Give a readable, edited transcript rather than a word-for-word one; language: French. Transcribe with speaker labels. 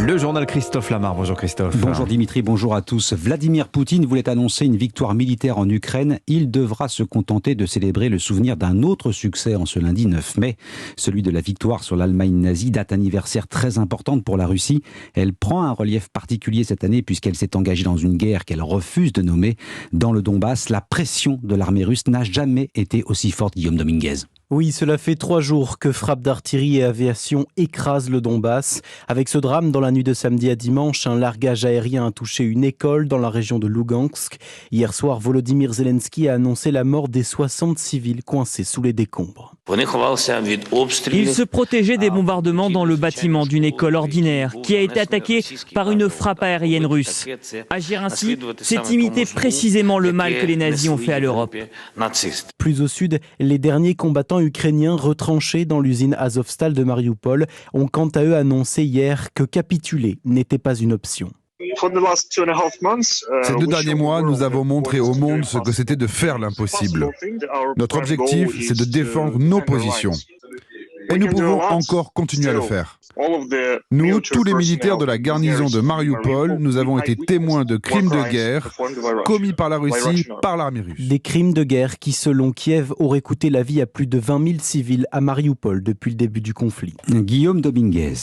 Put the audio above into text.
Speaker 1: Le journal Christophe Lamar. Bonjour Christophe.
Speaker 2: Bonjour Dimitri, bonjour à tous. Vladimir Poutine voulait annoncer une victoire militaire en Ukraine. Il devra se contenter de célébrer le souvenir d'un autre succès en ce lundi 9 mai. Celui de la victoire sur l'Allemagne nazie, date anniversaire très importante pour la Russie. Elle prend un relief particulier cette année puisqu'elle s'est engagée dans une guerre qu'elle refuse de nommer. Dans le Donbass, la pression de l'armée russe n'a jamais été aussi forte, Guillaume Dominguez.
Speaker 3: Oui, cela fait 3 jours que frappes d'artillerie et aviation écrasent le Donbass. Avec ce drame, dans la nuit de samedi à dimanche, un largage aérien a touché une école dans la région de Lugansk. Hier soir, Volodymyr Zelensky a annoncé la mort des 60 civils coincés sous les décombres.
Speaker 4: Il se protégeait des bombardements dans le bâtiment d'une école ordinaire qui a été attaquée par une frappe aérienne russe. Agir ainsi, c'est imiter précisément le mal que les nazis ont fait à l'Europe.
Speaker 3: Plus au sud, les derniers combattants ukrainiens retranchés dans l'usine Azovstal de Mariupol ont quant à eux annoncé hier que capituler n'était pas une option.
Speaker 5: Ces 2 derniers mois, nous avons montré au monde ce que c'était de faire l'impossible. Notre objectif, c'est de défendre nos positions. Et nous pouvons encore continuer à le faire. Nous, tous les militaires de la garnison de Mariupol, nous avons été témoins de crimes de guerre commis par la Russie, par l'armée russe.
Speaker 3: Des crimes de guerre qui, selon Kiev, auraient coûté la vie à plus de 20 000 civils à Mariupol depuis le début du conflit.
Speaker 2: Guillaume Dominguez.